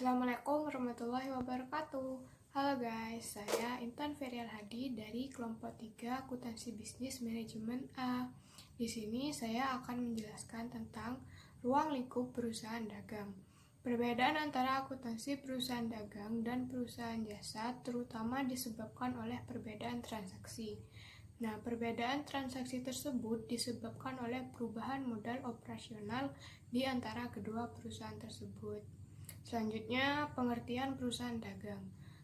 Assalamualaikum warahmatullahi wabarakatuh. Halo guys, saya Intan Ferial Hadi dari kelompok 3 Akuntansi Bisnis Manajemen A. Di sini saya akan menjelaskan tentang ruang lingkup perusahaan dagang. Perbedaan antara akuntansi perusahaan dagang dan perusahaan jasa terutama disebabkan oleh perbedaan transaksi. Nah, perbedaan transaksi tersebut disebabkan oleh perubahan modal operasional di antara kedua perusahaan tersebut. Selanjutnya, pengertian perusahaan dagang.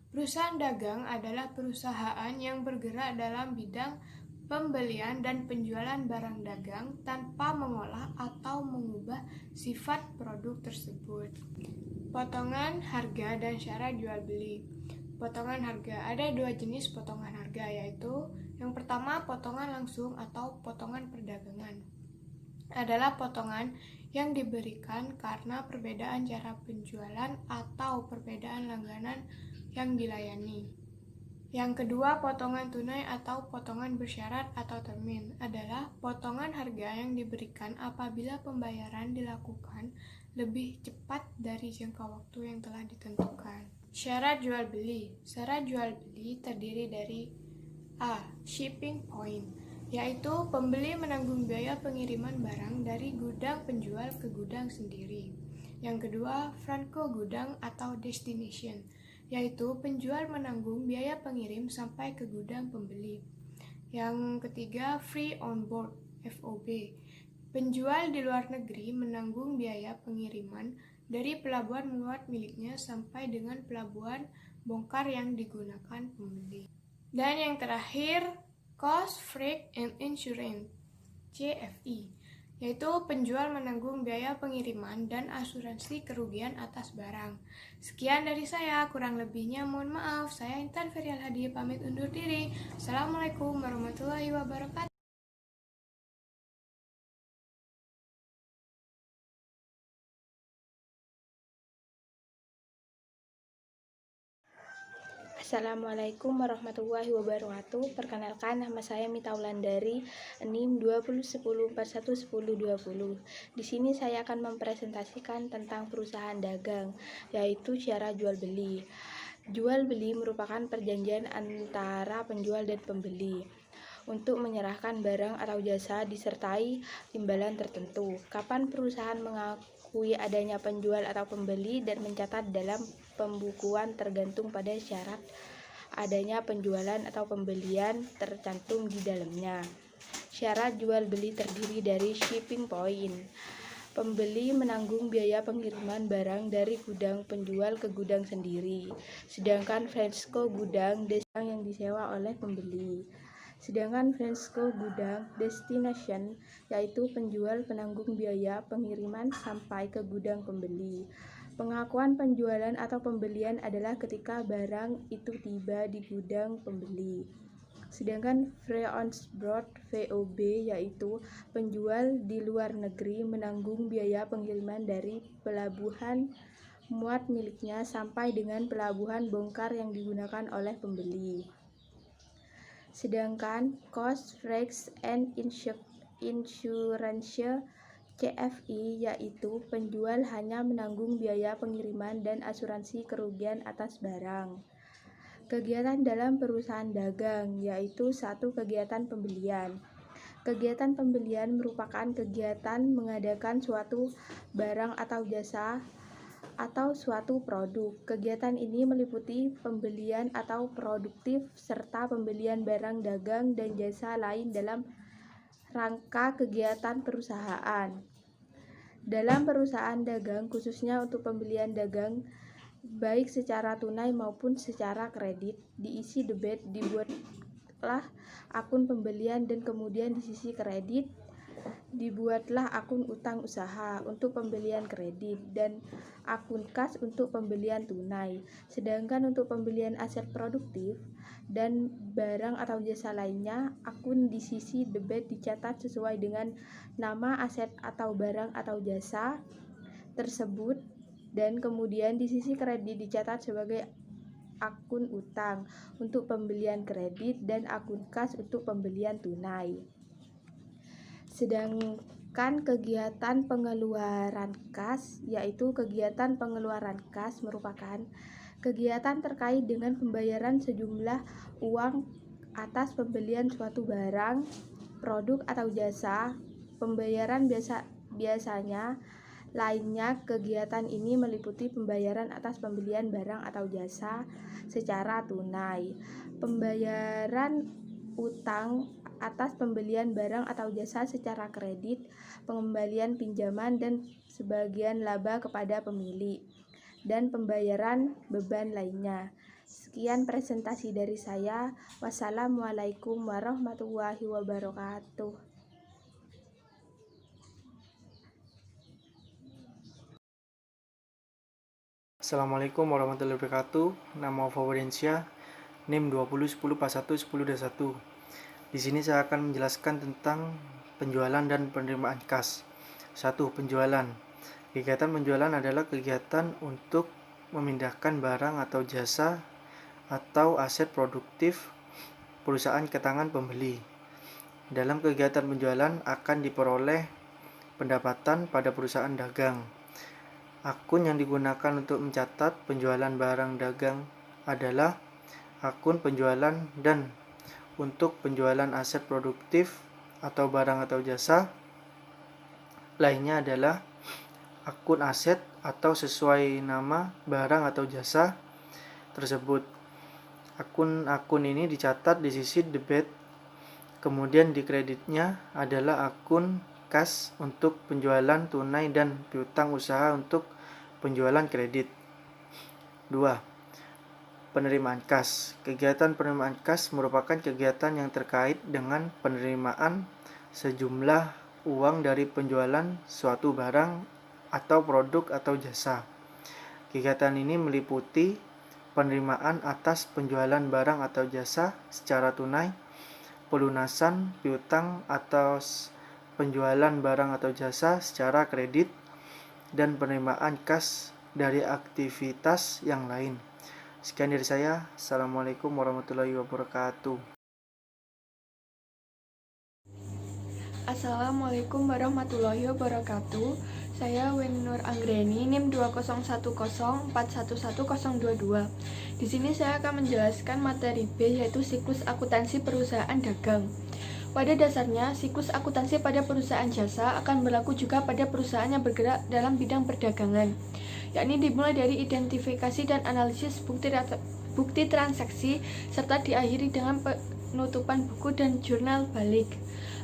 Perusahaan dagang adalah perusahaan yang bergerak dalam bidang pembelian dan penjualan barang dagang tanpa mengolah atau mengubah sifat produk tersebut. Potongan harga dan syarat jual beli. Potongan harga. Ada dua jenis potongan harga, yaitu yang pertama potongan langsung atau potongan perdagangan. Adalah potongan yang diberikan karena perbedaan cara penjualan atau perbedaan langganan yang dilayani. Yang kedua, potongan tunai atau potongan bersyarat atau termin adalah potongan harga yang diberikan apabila pembayaran dilakukan lebih cepat dari jangka waktu yang telah ditentukan. Syarat jual beli. Syarat jual beli terdiri dari A. Shipping point, yaitu pembeli menanggung biaya pengiriman barang dari gudang penjual ke gudang sendiri. Yang kedua, franko gudang atau destination, yaitu penjual menanggung biaya pengirim sampai ke gudang pembeli. Yang ketiga, free on board FOB, penjual di luar negeri menanggung biaya pengiriman dari pelabuhan muat miliknya sampai dengan pelabuhan bongkar yang digunakan pembeli. Dan yang terakhir, Cost, Freight, and Insurance (CFI), yaitu penjual menanggung biaya pengiriman dan asuransi kerugian atas barang. Sekian dari saya, kurang lebihnya mohon maaf. Saya Intan Ferial Hadi pamit undur diri. Assalamualaikum warahmatullahi wabarakatuh. Assalamualaikum warahmatullahi wabarakatuh. Perkenalkan, nama saya Mita Wulandari, NIM 2010411020. Di sini saya akan mempresentasikan tentang perusahaan dagang, yaitu cara jual beli. Jual beli merupakan perjanjian antara penjual dan pembeli untuk menyerahkan barang atau jasa disertai imbalan tertentu. Kapan perusahaan mengakui adanya penjual atau pembeli dan mencatat dalam pembukuan tergantung pada syarat adanya penjualan atau pembelian tercantum di dalamnya. Syarat jual beli terdiri dari shipping point. Pembeli menanggung biaya pengiriman barang dari gudang penjual ke gudang sendiri, sedangkan franchise gudang yang disewa oleh pembeli. Sedangkan franchise gudang destination, yaitu penjual penanggung biaya pengiriman sampai ke gudang pembeli. Pengakuan penjualan atau pembelian adalah ketika barang itu tiba di gudang pembeli. Sedangkan free on board FOB, yaitu penjual di luar negeri menanggung biaya pengiriman dari pelabuhan muat miliknya sampai dengan pelabuhan bongkar yang digunakan oleh pembeli. Sedangkan cost, freight, and insurance CFI, yaitu penjual hanya menanggung biaya pengiriman dan asuransi kerugian atas barang. Kegiatan dalam perusahaan dagang, yaitu satu, kegiatan pembelian. Kegiatan pembelian merupakan kegiatan mengadakan suatu barang atau jasa atau suatu produk. Kegiatan ini meliputi pembelian atau produktif serta pembelian barang dagang dan jasa lain dalam rangka kegiatan perusahaan. Dalam perusahaan dagang, khususnya untuk pembelian dagang, baik secara tunai maupun secara kredit, diisi debit, dibuatlah akun pembelian, dan kemudian di sisi kredit dibuatlah akun utang usaha untuk pembelian kredit dan akun kas untuk pembelian tunai. Sedangkan untuk pembelian aset produktif dan barang atau jasa lainnya, akun di sisi debit dicatat sesuai dengan nama aset atau barang atau jasa tersebut, dan kemudian di sisi kredit dicatat sebagai akun utang untuk pembelian kredit dan akun kas untuk pembelian tunai. Sedangkan kegiatan pengeluaran kas, yaitu kegiatan pengeluaran kas merupakan kegiatan terkait dengan pembayaran sejumlah uang atas pembelian suatu barang, produk atau jasa. Pembayaran biasanya lainnya. Kegiatan ini meliputi pembayaran atas pembelian barang atau jasa secara tunai, pembayaran utang atas pembelian barang atau jasa secara kredit, pengembalian pinjaman dan sebagian laba kepada pemilik, dan pembayaran beban lainnya. Sekian presentasi dari saya. Wassalamualaikum warahmatullahi wabarakatuh. Assalamualaikum warahmatullahi wabarakatuh. Nama Fawariansyah, NIM 20104110-1. Di sini saya akan menjelaskan tentang penjualan dan penerimaan kas. 1. Penjualan. Kegiatan penjualan adalah kegiatan untuk memindahkan barang atau jasa atau aset produktif perusahaan ke tangan pembeli. Dalam kegiatan penjualan akan diperoleh pendapatan pada perusahaan dagang. Akun yang digunakan untuk mencatat penjualan barang dagang adalah akun penjualan, dan untuk penjualan aset produktif atau barang atau jasa lainnya adalah akun aset atau sesuai nama barang atau jasa tersebut. Akun-akun ini dicatat di sisi debit, kemudian di kreditnya adalah akun kas untuk penjualan tunai dan piutang usaha untuk penjualan kredit. 2. Penerimaan kas. Kegiatan penerimaan kas merupakan kegiatan yang terkait dengan penerimaan sejumlah uang dari penjualan suatu barang atau produk atau jasa. Kegiatan ini meliputi penerimaan atas penjualan barang atau jasa secara tunai, pelunasan piutang atas penjualan barang atau jasa secara kredit, dan penerimaan kas dari aktivitas yang lain. Sekian dari saya. Assalamualaikum warahmatullahi wabarakatuh. Assalamualaikum warahmatullahi wabarakatuh. Saya Weni Nur Anggreni, NIM 20104111022. Di sini saya akan menjelaskan materi B, yaitu siklus akuntansi perusahaan dagang. Pada dasarnya, siklus akuntansi pada perusahaan jasa akan berlaku juga pada perusahaan yang bergerak dalam bidang perdagangan, yakni dimulai dari identifikasi dan analisis bukti transaksi serta diakhiri dengan penutupan buku dan jurnal balik.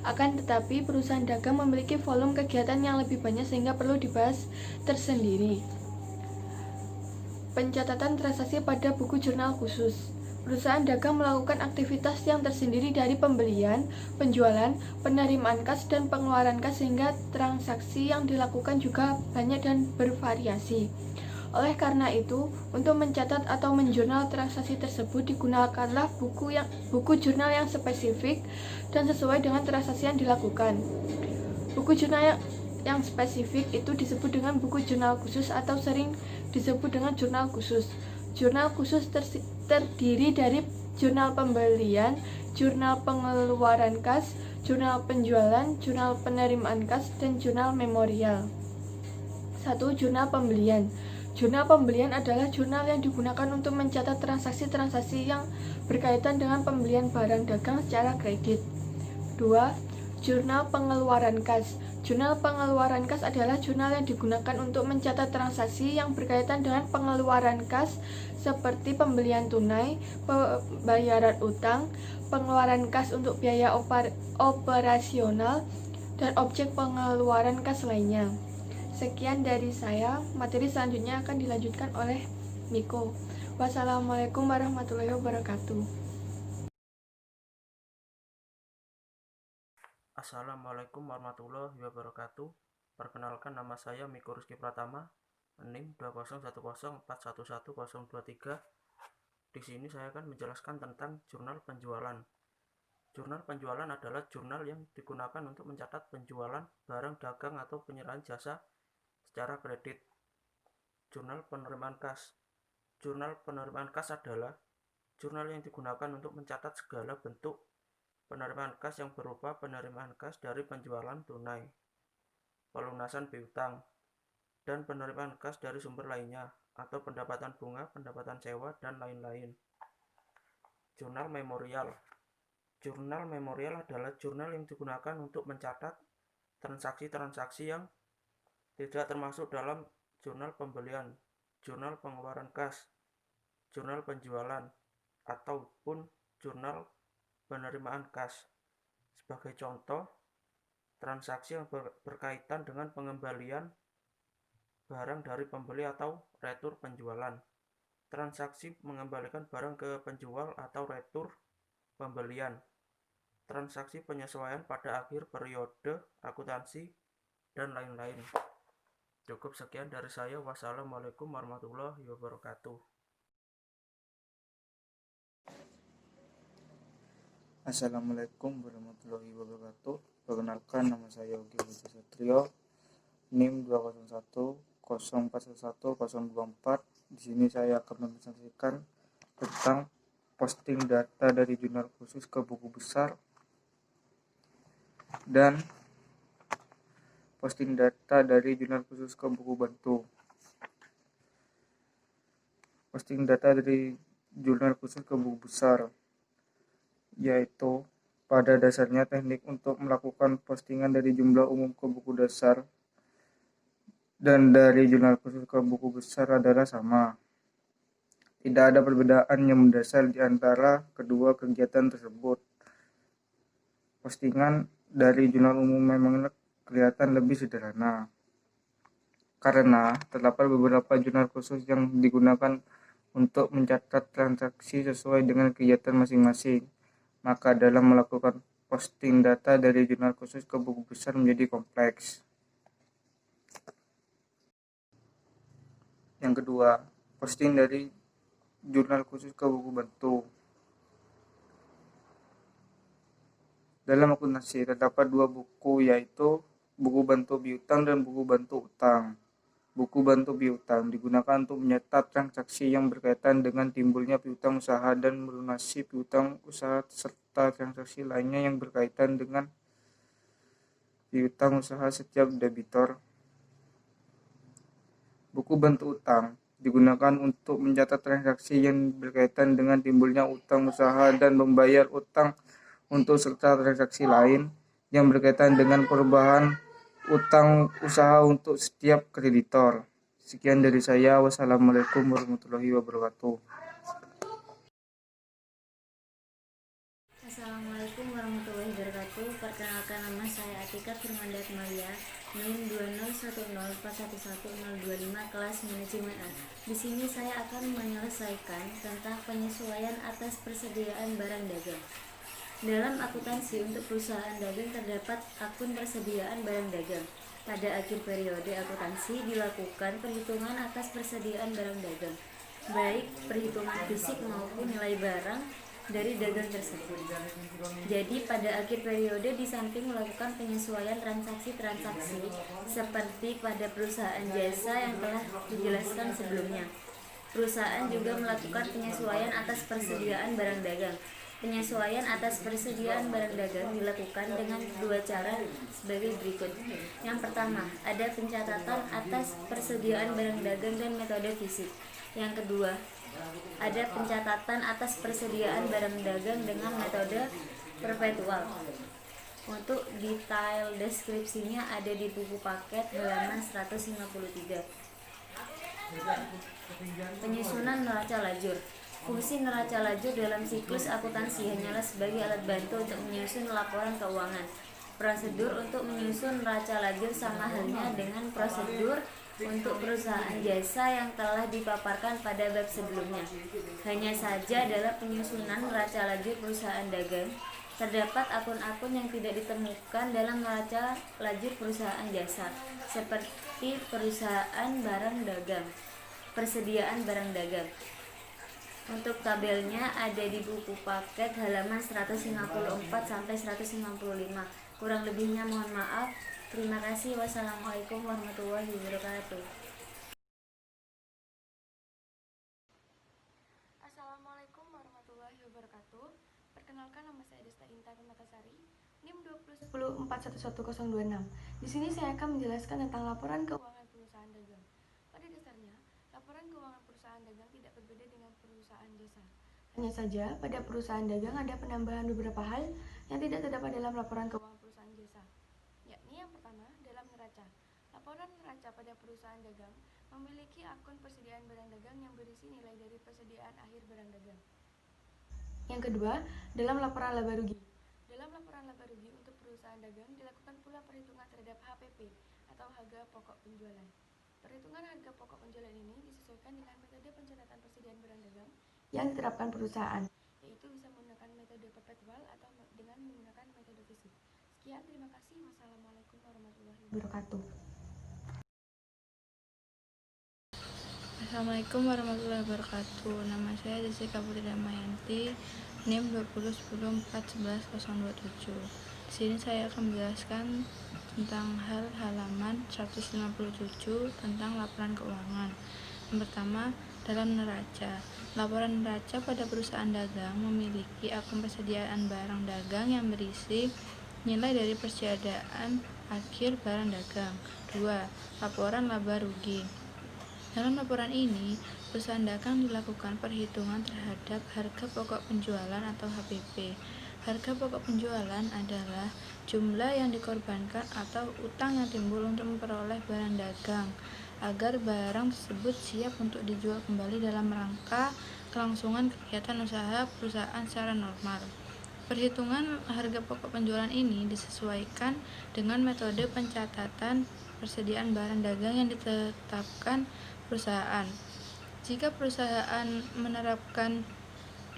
Akan tetapi, perusahaan dagang memiliki volume kegiatan yang lebih banyak sehingga perlu dibahas tersendiri. Pencatatan transaksi pada buku jurnal khusus. Perusahaan dagang melakukan aktivitas yang tersendiri dari pembelian, penjualan, penerimaan kas, dan pengeluaran kas, sehingga transaksi yang dilakukan juga banyak dan bervariasi. Oleh karena itu, untuk mencatat atau menjurnal transaksi tersebut digunakanlah buku jurnal yang spesifik dan sesuai dengan transaksi yang dilakukan. Buku jurnal yang spesifik itu disebut dengan buku jurnal khusus atau sering disebut dengan jurnal khusus. Jurnal khusus terdiri dari jurnal pembelian, jurnal pengeluaran kas, jurnal penjualan, jurnal penerimaan kas, dan jurnal memorial. 1. Jurnal pembelian. Jurnal pembelian adalah jurnal yang digunakan untuk mencatat transaksi-transaksi yang berkaitan dengan pembelian barang dagang secara kredit. 2. Jurnal pengeluaran kas. Jurnal pengeluaran kas adalah jurnal yang digunakan untuk mencatat transaksi yang berkaitan dengan pengeluaran kas seperti pembelian tunai, pembayaran utang, pengeluaran kas untuk biaya operasional, dan objek pengeluaran kas lainnya. Sekian dari saya. Materi selanjutnya akan dilanjutkan oleh Miko. Wassalamualaikum warahmatullahi wabarakatuh. Assalamualaikum warahmatullahi wabarakatuh. Perkenalkan, nama saya Miko Rizky Pratama, NIM 20104111023. Di sini saya akan menjelaskan tentang jurnal penjualan. Jurnal penjualan adalah jurnal yang digunakan untuk mencatat penjualan barang dagang atau penyerahan jasa secara kredit. Jurnal penerimaan kas. Jurnal penerimaan kas adalah jurnal yang digunakan untuk mencatat segala bentuk penerimaan kas yang berupa penerimaan kas dari penjualan tunai, pelunasan piutang, dan penerimaan kas dari sumber lainnya, atau pendapatan bunga, pendapatan sewa, dan lain-lain. Jurnal memorial. Jurnal memorial adalah jurnal yang digunakan untuk mencatat transaksi-transaksi yang tidak termasuk dalam jurnal pembelian, jurnal pengeluaran kas, jurnal penjualan, ataupun jurnal penerimaan kas. Sebagai contoh, transaksi yang berkaitan dengan pengembalian barang dari pembeli atau retur penjualan. Transaksi mengembalikan barang ke penjual atau retur pembelian. Transaksi penyesuaian pada akhir periode akuntansi, dan lain-lain. Cukup sekian dari saya. Wassalamualaikum warahmatullahi wabarakatuh. Assalamualaikum warahmatullahi wabarakatuh. Perkenalkan, nama saya Yogi Budi Satrio, NIM 201041124. Di sini saya akan mempresentasikan tentang posting data dari jurnal khusus ke buku besar dan posting data dari jurnal khusus ke buku bantu. Posting data dari jurnal khusus ke buku besar, yaitu pada dasarnya teknik untuk melakukan postingan dari jumlah umum ke buku dasar dan dari jurnal khusus ke buku besar adalah sama. Tidak ada perbedaan yang mendasar di antara kedua kegiatan tersebut. Postingan dari jurnal umum memang kelihatan lebih sederhana, karena terdapat beberapa jurnal khusus yang digunakan untuk mencatat transaksi sesuai dengan kegiatan masing-masing. Maka dalam melakukan posting data dari jurnal khusus ke buku besar menjadi kompleks. Yang kedua, posting dari jurnal khusus ke buku bantu. Dalam akuntansi terdapat dua buku, yaitu buku bantu piutang dan buku bantu utang. Buku bantu piutang digunakan untuk mencatat transaksi yang berkaitan dengan timbulnya piutang usaha dan melunasi piutang usaha serta transaksi lainnya yang berkaitan dengan piutang usaha setiap debitor. Buku bantu utang digunakan untuk mencatat transaksi yang berkaitan dengan timbulnya utang usaha dan membayar utang untuk serta transaksi lain yang berkaitan dengan perubahan utang usaha untuk setiap kreditor. Sekian dari saya. Wassalamualaikum warahmatullahi wabarakatuh. Assalamualaikum warahmatullahi wabarakatuh. Perkenalkan, nama saya Atika Firmanda Malia, NIM 20104111025, kelas manajemen A. Di sini saya akan menyelesaikan tentang penyesuaian atas persediaan barang dagang. Dalam akuntansi untuk perusahaan dagang terdapat akun persediaan barang dagang. Pada akhir periode akuntansi dilakukan perhitungan atas persediaan barang dagang, baik perhitungan fisik maupun nilai barang dari dagang tersebut. Jadi pada akhir periode di samping melakukan penyesuaian transaksi-transaksi seperti pada perusahaan jasa yang telah dijelaskan sebelumnya, perusahaan juga melakukan penyesuaian atas persediaan barang dagang. Penyesuaian atas persediaan barang dagang dilakukan dengan dua cara sebagai berikut. Yang pertama, ada pencatatan atas persediaan barang dagang dan metode fisik. Yang kedua, ada pencatatan atas persediaan barang dagang dengan metode perpetual. Untuk detail deskripsinya ada di buku paket halaman 153. Penyusunan neraca lajur. Fungsi neraca lajur dalam siklus akuntansi hanyalah sebagai alat bantu untuk menyusun laporan keuangan. Prosedur untuk menyusun neraca lajur sama halnya dengan prosedur untuk perusahaan jasa yang telah dipaparkan pada bab sebelumnya. Hanya saja dalam penyusunan neraca lajur perusahaan dagang, terdapat akun-akun yang tidak ditemukan dalam neraca lajur perusahaan jasa, seperti perusahaan barang dagang, persediaan barang dagang. Untuk tabelnya ada di buku paket halaman 154 sampai 155. Kurang lebihnya mohon maaf. Terima kasih. Wassalamualaikum warahmatullahi wabarakatuh. Assalamualaikum warahmatullahi wabarakatuh. Perkenalkan, nama saya Desta Intan Matasari, NIM 2010411026. Di sini saya akan menjelaskan tentang laporan keuangan perusahaan dagang. Pada dasarnya, laporan keuangan perusahaan dagang tidak berbeda dengan perusahaan jasa. Hanya saja, pada perusahaan dagang ada penambahan beberapa hal yang tidak terdapat dalam laporan keuangan perusahaan jasa. Yakni yang pertama, dalam neraca. Laporan neraca pada perusahaan dagang memiliki akun persediaan barang dagang yang berisi nilai dari persediaan akhir barang dagang. Yang kedua, dalam laporan laba rugi. Dalam laporan laba rugi untuk perusahaan dagang dilakukan pula perhitungan terhadap HPP atau harga pokok penjualan. Perhitungan harga pokok penjualan ini disesuaikan dengan metode pencatatan persediaan barang dagang yang diterapkan perusahaan, yaitu bisa menggunakan metode perpetual atau dengan menggunakan metode fisik. Sekian, terima kasih. Wassalamualaikum warahmatullahi wabarakatuh. Assalamualaikum warahmatullahi wabarakatuh. Nama saya Jessica Putri Damayanti, NIM 2010411027. Di sini saya akan menjelaskan tentang halaman 157 tentang laporan keuangan. Yang pertama, dalam neraca. Laporan neraca pada perusahaan dagang memiliki akun persediaan barang dagang yang berisi nilai dari persediaan akhir barang dagang. 2. Laporan laba rugi. Dalam laporan ini, perusahaan dagang dilakukan perhitungan terhadap harga pokok penjualan atau HPP. Harga pokok penjualan adalah jumlah yang dikorbankan atau utang yang timbul untuk memperoleh barang dagang agar barang tersebut siap untuk dijual kembali dalam rangka kelangsungan kegiatan usaha perusahaan secara normal. Perhitungan harga pokok penjualan ini disesuaikan dengan metode pencatatan persediaan barang dagang yang ditetapkan perusahaan. Jika perusahaan menerapkan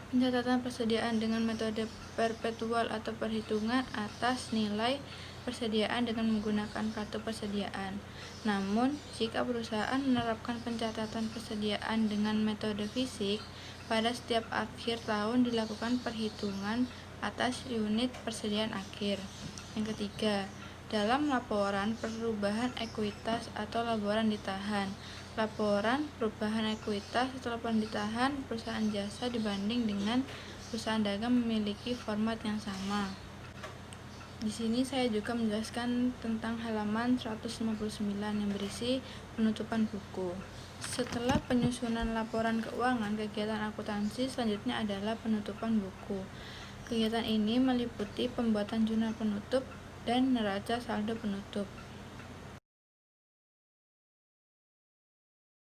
pencatatan persediaan dengan metode perpetual atau perhitungan atas nilai persediaan dengan menggunakan kartu persediaan. Namun, jika perusahaan menerapkan pencatatan persediaan dengan metode fisik, pada setiap akhir tahun dilakukan perhitungan atas unit persediaan akhir. Yang ketiga, dalam laporan perubahan ekuitas atau laporan ditahan. Laporan perubahan ekuitas atau laporan ditahan perusahaan jasa dibanding dengan perusahaan dagang memiliki format yang sama. Di sini saya juga menjelaskan tentang halaman 159 yang berisi penutupan buku. Setelah penyusunan laporan keuangan, kegiatan akuntansi selanjutnya adalah penutupan buku. Kegiatan ini meliputi pembuatan jurnal penutup dan neraca saldo penutup.